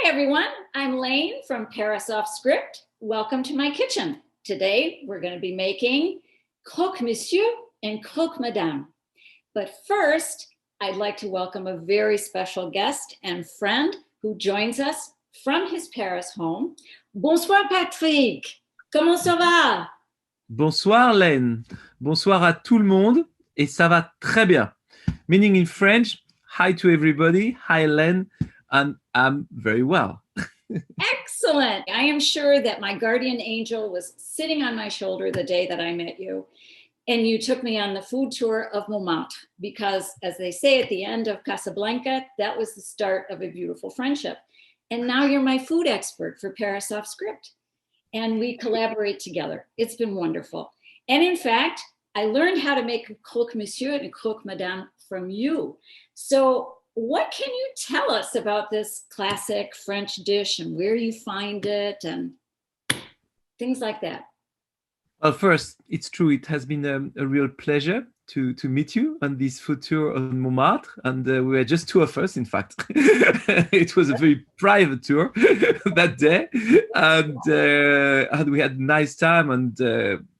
Hi everyone, I'm Lane from Paris Off Script. Welcome to my kitchen. Today we're going to be making Croque Monsieur and Croque Madame. But first, I'd like to welcome a very special guest and friend who joins us from his Paris home. Bonsoir Patrick, comment ça va? Bonsoir Len, bonsoir à tout le monde et ça va très bien. Meaning in French, hi to everybody, hi Len, and I'm very well. Excellent. I am sure that my guardian angel was sitting on my shoulder the day that I met you. And you took me on the food tour of Montmartre because, as they say at the end of Casablanca, that was the start of a beautiful friendship. And now you're my food expert for Paris Off Script. And we collaborate together. It's been wonderful. And in fact, I learned how to make Croque Monsieur and Croque Madame from you. So what can you tell us about this classic French dish and where you find it and things like that? Well, first, it's true. It has been a real pleasure to meet you on this food tour on Montmartre. And we were just two of us, in fact. It was a very private tour that day. And we had a nice time and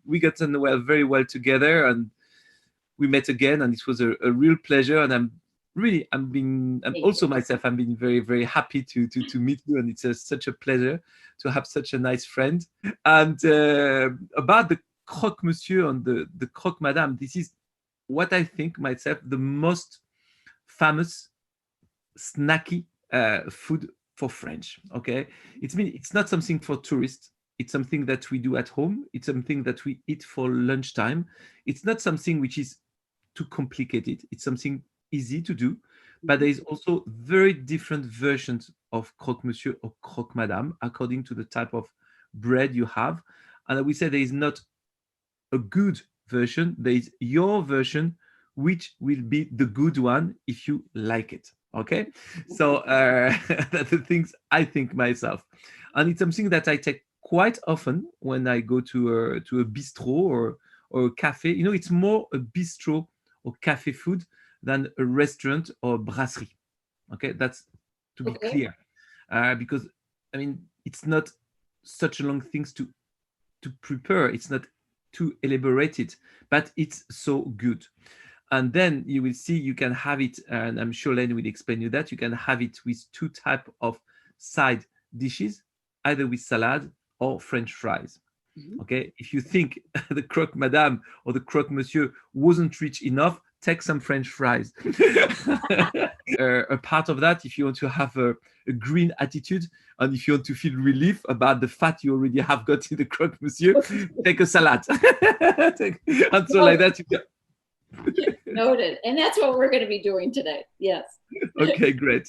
we got on very well together. And we met again and it was a real pleasure. And I'm also myself, I'm being very, very happy to meet you. And it's such a pleasure to have such a nice friend. And about the Croque Monsieur and the Croque Madame, this is what I think myself the most famous snacky food for French. Okay, it's not something for tourists. It's something that we do at home. It's something that we eat for lunchtime. It's not something which is too complicated. It's something easy to do, but there is also very different versions of Croque Monsieur or Croque Madame according to the type of bread you have. And I would say there is not a good version. There is your version, which will be the good one if you like it. Okay, so that's the things I think myself, and it's something that I take quite often when I go to a bistrot or a cafe. You know, it's more a bistro or cafe food than a restaurant or brasserie. Okay, that's to be clear, because I mean it's not such a long things to prepare. It's not too elaborated, but it's so good. And then you will see you can have it, and I'm sure Len will explain you that you can have it with two type of side dishes, either with salad or French fries. Okay, if you think the Croque Madame or the Croque Monsieur wasn't rich enough, take some French fries. A part of that, if you want to have a green attitude and if you want to feel relief about the fat you already have got in the Croque Monsieur, take a salad. And so like that. Noted. And that's what we're going to be doing today. Yes. Okay, great.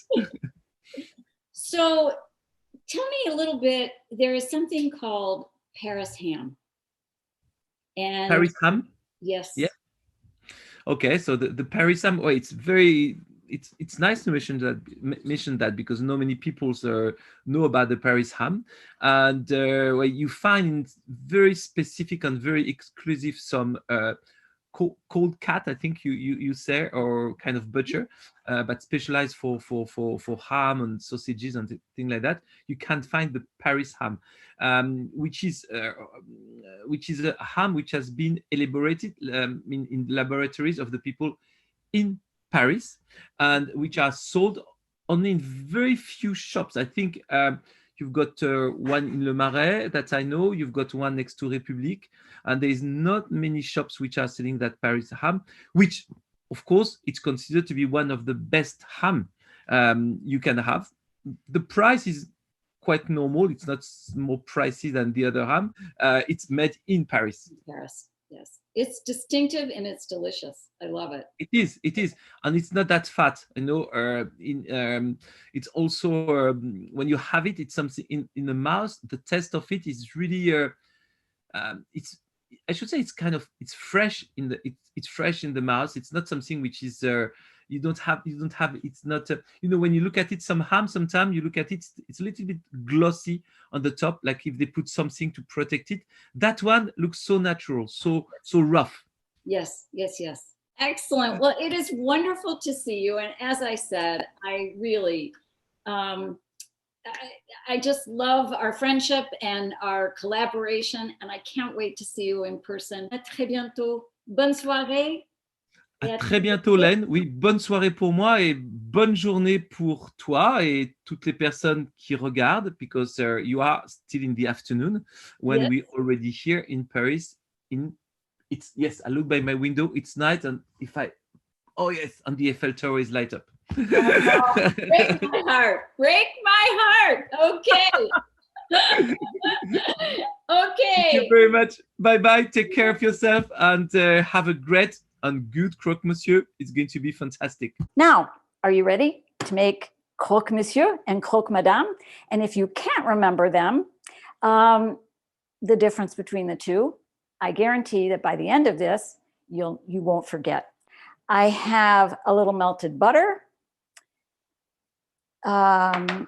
So tell me a little bit, there is something called Paris ham. And Paris ham? Yes. Yeah. Okay, so the Paris ham, oh, it's nice to mention that because not many people know about the Paris ham, and where you find very specific and very exclusive some cold cat, I think you say, or kind of butcher, but specialized for ham and sausages and things like that. You can find the Paris ham, which is a ham which has been elaborated in laboratories of the people in Paris, and which are sold only in very few shops. I think you've got one in Le Marais that I know. You've got one next to République, and there is not many shops which are selling that Paris ham, which, of course, it's considered to be one of the best ham you can have. The price is quite normal. It's not more pricey than the other ham. It's made in Paris. Paris, yes. It's distinctive and it's delicious. I love it. It is, and it's not that fat. You know, it's also when you have it, it's something in the mouth. The taste of it is really, it's. I should say it's fresh it's fresh in the mouth. It's not something which is you don't have. It's not. When you look at it, some ham, sometimes you look at it, it's a little bit glossy on the top, like if they put something to protect it. That one looks so natural, so rough. Yes. Excellent. Well, it is wonderful to see you. And as I said, I really I just love our friendship and our collaboration, and I can't wait to see you in person. À très bientôt. Bonne soirée. À très bientôt, Len. Oui, bonne soirée pour moi et bonne journée pour toi et toutes les personnes qui regardent, because you are still in the afternoon when Yes. we already here in Paris. It's yes, I look by my window. It's night, and oh yes, and the Eiffel Tower is light up. Oh, break my heart. Break my heart. Okay. Thank you Okay. very much. Bye bye. Take care of yourself and have a great and good Croque Monsieur. It's going to be fantastic. Now, are you ready to make Croque Monsieur and Croque Madame? And if you can't remember them, the difference between the two, I guarantee that by the end of this, you won't forget. I have a little melted butter. I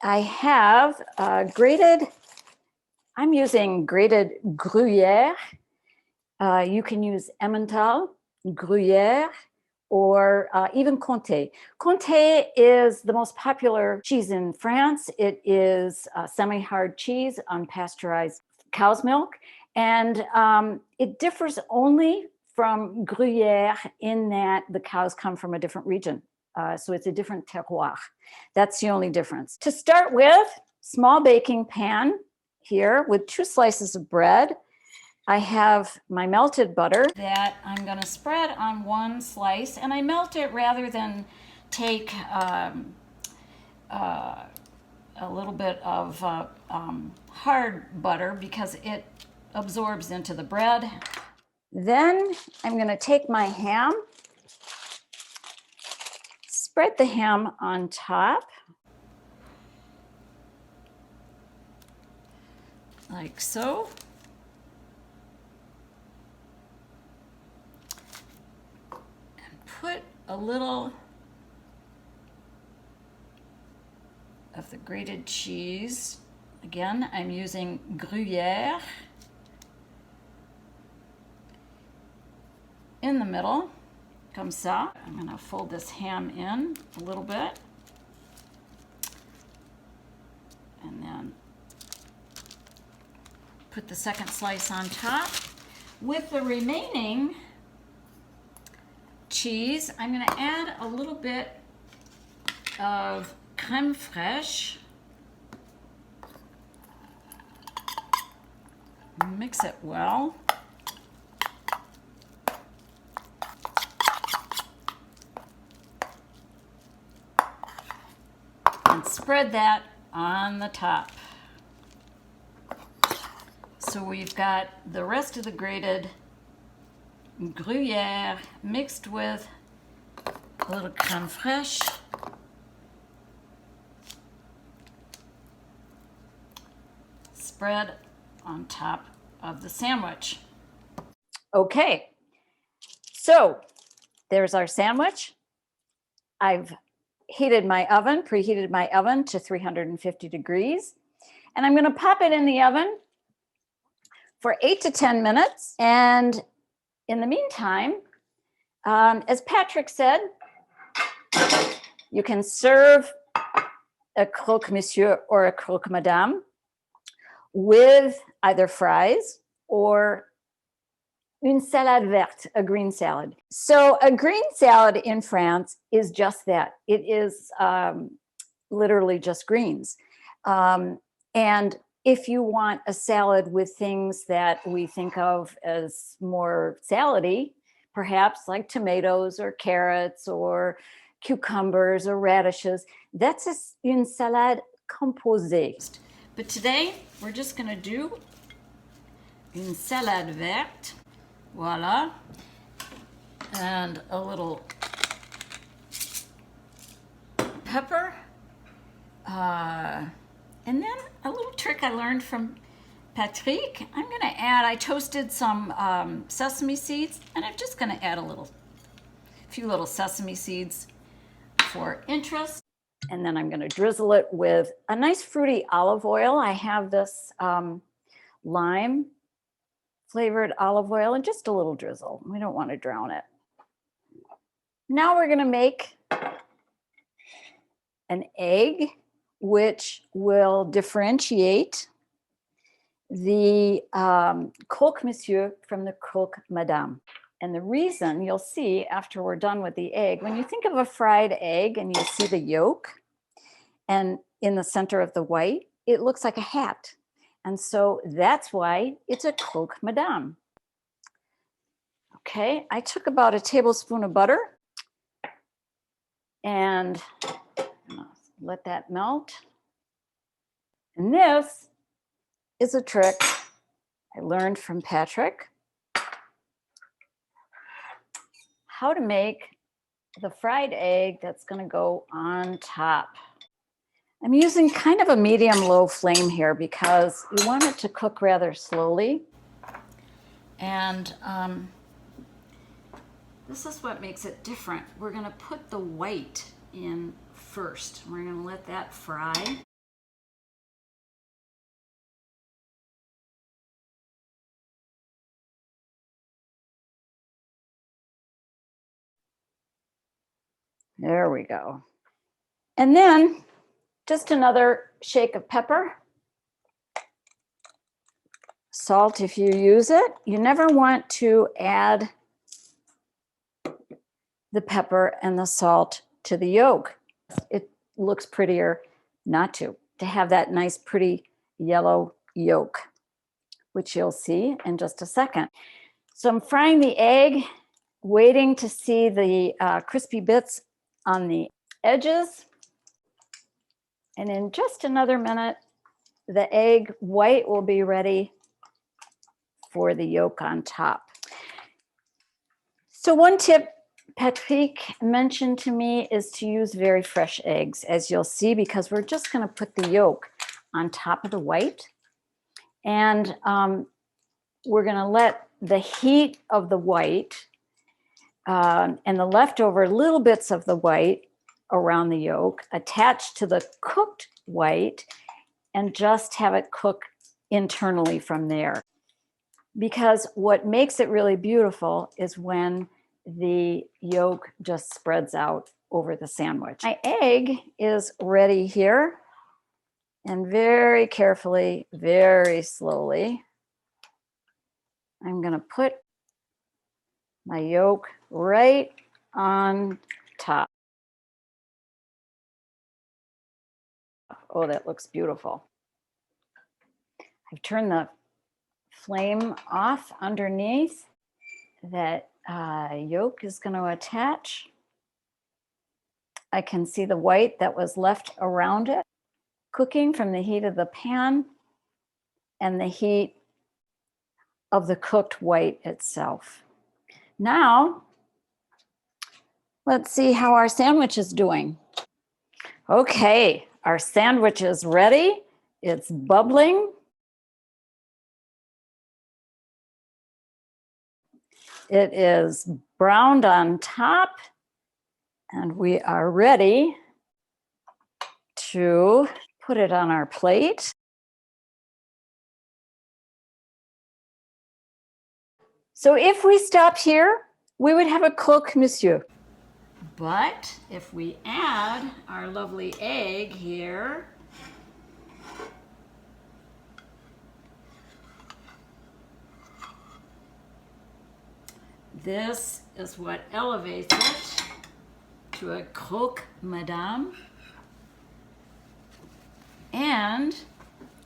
have I'm using grated Gruyere. You can use Emmental, Gruyere, or even Comté. Comté is the most popular cheese in France. It is semi-hard cheese, unpasteurized cow's milk, and it differs only from Gruyere in that the cows come from a different region. So it's a different terroir. That's the only difference. To start with, small baking pan here with 2 slices of bread. I have my melted butter that I'm going to spread on one slice, and I melt it rather than take a little bit of hard butter because it absorbs into the bread. Then I'm going to take my ham, spread the ham on top, like so. And put a little of the grated cheese. Again, I'm using Gruyere in the middle, comme ça. I'm going to fold this ham in a little bit. And then put the second slice on top. With the remaining cheese, I'm going to add a little bit of crème fraîche. Mix it well. And spread that on the top. So we've got the rest of the grated Gruyere mixed with a little crème fraîche. Spread on top of the sandwich. Okay, so there's our sandwich. I've preheated my oven to 350 degrees, and I'm going to pop it in the oven for 8 to 10 minutes. And in the meantime, as Patrick said, you can serve a Croque Monsieur or a Croque Madame with either fries or une salade verte, a green salad. So a green salad in France is just that. It is literally just greens. And if you want a salad with things that we think of as more salady, perhaps like tomatoes or carrots or cucumbers or radishes, that's une salade composée. But today, we're just going to do une salade verte. Voila. And a little pepper. And then a little trick I learned from Patrick. I'm going to add, I toasted some sesame seeds, and I'm just going to add a few little sesame seeds for interest. And then I'm going to drizzle it with a nice fruity olive oil. I have this lime flavored olive oil and just a little drizzle. We don't want to drown it. Now we're going to make an egg which will differentiate the Croque Monsieur from the Croque Madame. And the reason, you'll see after we're done with the egg, when you think of a fried egg and you see the yolk and in the center of the white, it looks like a hat. And so that's why it's a Croque Madame. Okay, I took about a tablespoon of butter and let that melt. And this is a trick I learned from Patrick. How to make the fried egg that's going to go on top. I'm using kind of a medium-low flame here because we want it to cook rather slowly. And this is what makes it different. We're going to put the white in first. We're going to let that fry. There we go. And then just another shake of pepper. Salt if you use it. You never want to add the pepper and the salt to the yolk. It looks prettier not to have that nice pretty yellow yolk, which you'll see in just a second. So I'm frying the egg, waiting to see the crispy bits on the edges. And in just another minute, the egg white will be ready for the yolk on top. So one tip Patrick mentioned to me is to use very fresh eggs, as you'll see, because we're just going to put the yolk on top of the white. And we're going to let the heat of the white and the leftover little bits of the white around the yolk attach to the cooked white and just have it cook internally from there. Because what makes it really beautiful is when the yolk just spreads out over the sandwich. My egg is ready here, and very carefully, very slowly, I'm going to put my yolk right on top. Oh, that looks beautiful. I've turned the flame off underneath. That yolk is going to attach. I can see the white that was left around it cooking from the heat of the pan and the heat of the cooked white itself. Now, let's see how our sandwich is doing. Okay, our sandwich is ready. It's bubbling. It is browned on top, and we are ready to put it on our plate. So if we stopped here, we would have a Croque Monsieur. But if we add our lovely egg here, this is what elevates it to a Croque Madame. And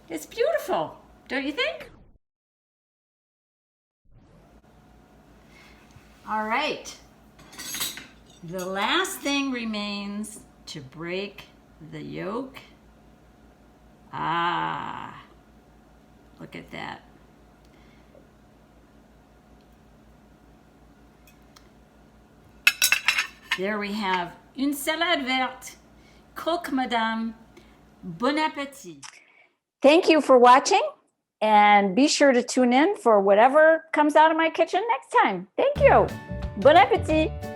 it's beautiful, don't you think? All right. The last thing remains to break the yolk. Ah, look at that. There we have une salade verte, Croque Madame. Bon appétit. Thank you for watching, and be sure to tune in for whatever comes out of my kitchen next time. Thank you. Bon appétit.